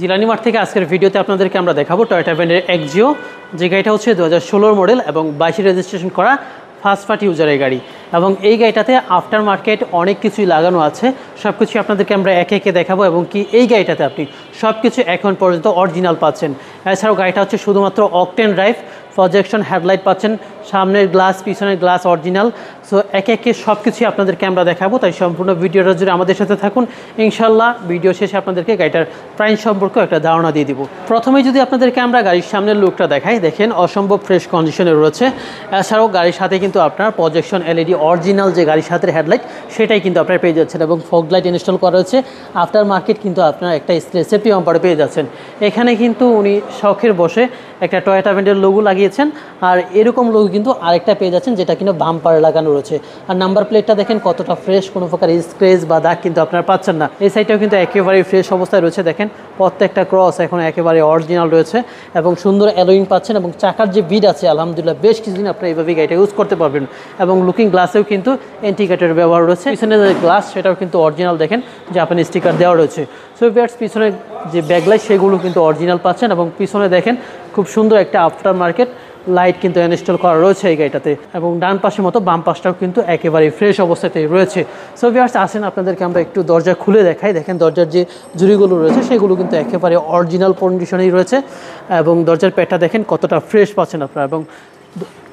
জিলানি মাঠ থেকে আজকের ভিডিওতে আপনাদেরকে আমরা দেখাবো টয়োটা ব্র্যান্ডের এক্সিও, যে গাড়িটা হচ্ছে 2016 মডেল এবং 22 রেজিস্ট্রেশন করা ফার্স্ট পার্টি ইউজারের গাড়ি। এবং এই গাড়িটাতে আফটার মার্কেট অনেক কিছুই লাগানো আছে, সব কিছু আপনাদেরকে আমরা একে একে দেখাবো। এবং কি এই গাড়িটাতে আপনি সব কিছু এখন পর্যন্ত অরিজিনাল পাচ্ছেন। এছাড়াও গাড়িটা হচ্ছে শুধুমাত্র অকটেন ড্রাইভ, প্রজেকশন হেডলাইট পাচ্ছেন, সামনের গ্লাস পিছনের গ্লাস অরিজিনাল। সো একে একে সব কিছুই আপনাদেরকে আমরা দেখাবো, তাই সম্পূর্ণ ভিডিওটা জুড়ে আমাদের সাথে থাকুন। ইনশাল্লাহ ভিডিও শেষে আপনাদেরকে গাড়িটার প্রাইস সম্পর্কে একটা ধারণা দিয়ে দিব। প্রথমেই যদি আপনাদেরকে আমরা গাড়ির সামনের লুকটা দেখাই, দেখেন অসম্ভব ফ্রেশ কন্ডিশনে রয়েছে। এছাড়াও গাড়ির সাথে কিন্তু আপনার প্রজেকশন এলইডি অরিজিনাল যে গাড়ির সাথে হেডলাইট সেটাই কিন্তু আপনারা পেয়ে যাচ্ছেন, এবং ফগ লাইট ইনস্টল করা হয়েছে। আফটার মার্কেট কিন্তু আপনারা একটা সেফটি বাম্পার পেয়ে যাচ্ছেন। এখানে কিন্তু উনি শখের বসে একটা টয়োটা ব্র্যান্ডের লোগো লাগিয়েছেন, আর এরকম লোগো কিন্তু আরেকটা পেয়ে যাচ্ছেন যেটা কিন্তু বাম্পারে লাগানো রয়েছে। আর নাম্বার প্লেটটা দেখেন কতটা ফ্রেশ, কোনো প্রকার স্ক্র্যাচ বা দাগ কিন্তু আপনারা পাচ্ছেন না। এই সাইডটাও কিন্তু একেবারে ফ্রেশ অবস্থায় রয়েছে। দেখেন প্রত্যেকটা ক্রস এখন একেবারে অরিজিনাল রয়েছে এবং সুন্দর অ্যালোয়িং পাচ্ছেন। এবং চাকার যে বিড আছে আলহামদুলিল্লাহ বেশ কিছুদিন আপনারা এইভাবেই গাড়িটা ইউজ করতে পারবেন। এবং লুকিং গ্লাসেও কিন্তু ইন্ডিকেটর ব্যবহার রয়েছে। পিছনে যে গ্লাস সেটাও কিন্তু অরিজিনাল, দেখেন জাপানি স্টিকার দেওয়া রয়েছে। সো ভিউয়ার্স, পিছনে যে ব্যাকলাইট সেগুলো কিন্তু অরিজিনাল পাচ্ছেন। এবং পিছনে দেখেন খুব সুন্দর একটা আফটার মার্কেট লাইট কিন্তু ইনস্টল করা রয়েছে এই গাড়িটাতে। এবং ডান পাশের মতো বাম পাশটাও কিন্তু একেবারে ফ্রেশ অবস্থাতেই রয়েছে। সো ভিউয়ার্স, আসেন আপনাদেরকে আমরা একটু দরজা খুলে দেখাই। দেখেন দরজার যে জুড়িগুলো রয়েছে সেগুলো কিন্তু একেবারে অরিজিনাল কন্ডিশনেই রয়েছে। এবং দরজার প্যাডটা দেখেন কতটা ফ্রেশ পাচ্ছেন আপনারা। এবং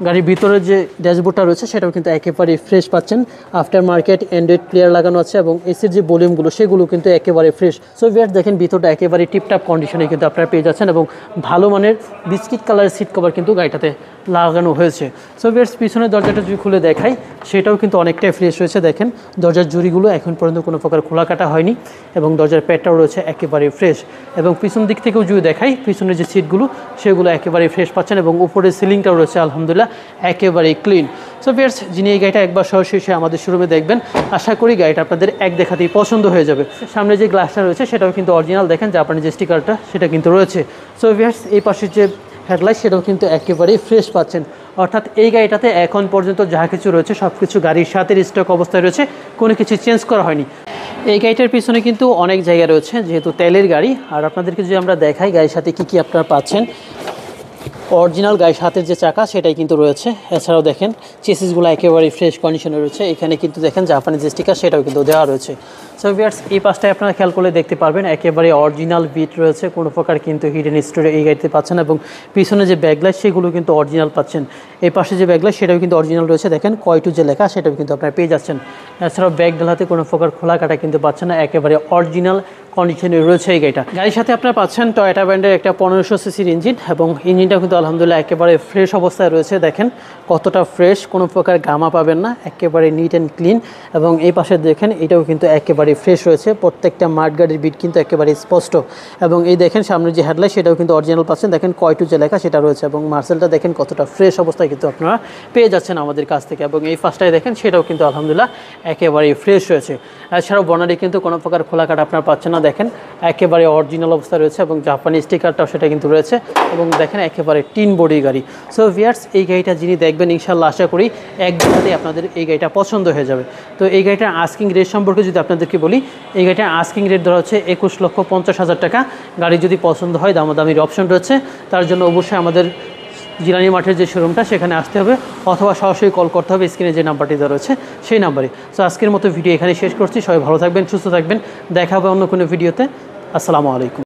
গাড়ির ভিতরে যে ড্যাশবোর্ডটা রয়েছে সেটাও কিন্তু একেবারে ফ্রেশ পাচ্ছেন। আফটার মার্কেট অ্যান্ড্রয়েড প্লেয়ার লাগানো আছে এবং এসির যে ভলিউমগুলো সেগুলো কিন্তু একেবারে ফ্রেশ। সো ভিউয়ার্স, দেখেন ভিতরটা একেবারে টিপটাপ কন্ডিশনে কিন্তু আপনারা পেয়ে যাচ্ছেন। এবং ভালো মানের বিস্কিট কালারের সিট কভার কিন্তু গাড়িটাতে লাগানো হয়েছে। সো ভিউয়ার্স, পিছনের দরজাটা যদি খুলে দেখাই সেটাও কিন্তু অনেকটাই ফ্রেশ রয়েছে। দেখেন দরজার জুড়িগুলো এখন পর্যন্ত কোনো প্রকার খোলা কাটা হয়নি এবং দরজার প্যাডটাও রয়েছে একেবারে ফ্রেশ। এবং পিছন দিক থেকেও যদি দেখাই পিছনের যে সিটগুলো সেগুলো একেবারে ফ্রেশ পাচ্ছেন। এবং উপরের সিলিংটাও রয়েছে আলহামদুলিল্লাহ একেবারেই ক্লিন। সো ভিউয়ার্স, যিনি এই গাড়িটা একবার সরাসরি এসে আমাদের শোরুমে দেখবেন, আশা করি গাড়িটা আপনাদের এক দেখাতেই পছন্দ হয়ে যাবে। সামনে যে গ্লাসটা রয়েছে সেটাও কিন্তু অরিজিনাল, দেখেন জাপানি যে স্টিকারটা সেটা কিন্তু রয়েছে। সো ভিউয়ার্স, এই পাশের যে হেডলাইট সেটাও কিন্তু একেবারেই ফ্রেশ পাচ্ছেন। অর্থাৎ এই গাড়িটাতে এখন পর্যন্ত যা কিছু রয়েছে সব কিছু গাড়ির সাথে স্টক অবস্থায় রয়েছে, কোনো কিছু চেঞ্জ করা হয়নি। এই গাড়িটার পিছনে কিন্তু অনেক জায়গা রয়েছে, যেহেতু তেলের গাড়ি। আর আপনাদেরকে যদি আমরা দেখাই গাড়ির সাথে কী কী আপনারা পাচ্ছেন, অরিজিনাল গাড়ির হাতের যে চাকা সেটাই কিন্তু রয়েছে। এছাড়াও দেখেন চেসিসগুলো একেবারে ফ্রেশ কন্ডিশনে রয়েছে। এখানে কিন্তু দেখেন জাপানি যে স্টিকার সেটাও কিন্তু দেওয়া রয়েছে। সো ভিউয়ার্স, এই পাশটায় আপনারা খেয়াল করলে দেখতে পারবেন একেবারে অরিজিনাল বিট রয়েছে, কোনো প্রকার কিন্তু হিডেন স্টোরে এই গাড়িতে পাচ্ছেন। এবং পিছনে যে ব্যাকলাইট সেগুলো কিন্তু অরিজিনাল পাচ্ছেন। এই পাশে যে ব্যাকলাইট সেটাও কিন্তু অরিজিনাল রয়েছে। দেখেন কয়টু যে লেখা সেটাও কিন্তু আপনারা পেয়ে যাচ্ছেন। এছাড়াও ব্যাক ডালাতে কোনো প্রকার খোলা কাটা কিন্তু পাচ্ছেন না, একেবারে অরিজিনাল কন্ডিশনে রয়েছে এই গাড়িটা। গাড়ির সাথে আপনারা পাচ্ছেন টয়োটা ব্র্যান্ডের একটা 1500 সিসির ইঞ্জিন, এবং ইঞ্জিনটাও কিন্তু আলহামদুলিল্লাহ একেবারে ফ্রেশ অবস্থায় রয়েছে। দেখেন কতটা ফ্রেশ, কোনো প্রকার গামা পাবেন না, একেবারে নিট অ্যান্ড ক্লিন। এবং এই পাশে দেখেন এটাও কিন্তু একেবারে ফ্রেশ রয়েছে, প্রত্যেকটা মাঠগাড়ির বিট কিন্তু একেবারে স্পষ্ট। এবং এই দেখেন সামনের যে হেডলাইট সেটাও কিন্তু অরিজিনাল পাচ্ছেন। দেখেন কয়টু যে লেখা সেটা রয়েছে, এবং মার্সেলটা দেখেন কতটা ফ্রেশ অবস্থায় কিন্তু আপনারা পেয়ে যাচ্ছেন আমাদের কাছ থেকে। এবং এই ফার্স্টটাই দেখেন সেটাও কিন্তু আলহামদুলিল্লাহ একেবারে ফ্রেশ রয়েছে। এছাড়াও বনারি কিন্তু কোনো প্রকার খোলা কাটা আপনারা পাচ্ছেন না, দেখেন একেবারে অরিজিনাল অবস্থা রয়েছে। এবং জাপানি স্টিকারটাও সেটা কিন্তু রয়েছে। এবং দেখেন একেবারে টিন বডি গাড়ি। সো ভিউয়ার্স, এই গাড়িটা যিনি দেখবেন ইনশাল্লাহ আশা করি এক দিনেই আপনাদের এই গাড়িটা পছন্দ হয়ে যাবে। তো এই গাড়িটার আস্কিং রেট সম্পর্কে যদি আপনাদেরকে বলি, এই গাড়িটার আস্কিং রেট ধরা হচ্ছে 21,50,000 টাকা। গাড়ি যদি পছন্দ হয় দামাদামির অপশন রয়েছে, তার জন্য অবশ্যই আমাদের জিলানি মাঠের যে শোরুমটা সেখানে আসতে হবে, অথবা সরাসরি কল করতে হবে স্ক্রিনে যে নাম্বারটি দেওয়া রয়েছে সেই নাম্বারে। সো আজকের মতো ভিডিও এখানে শেষ করছি। সবাই ভালো থাকবেন, সুস্থ থাকবেন, দেখা হবে অন্য কোনো ভিডিওতে। আসসালামু আলাইকুম।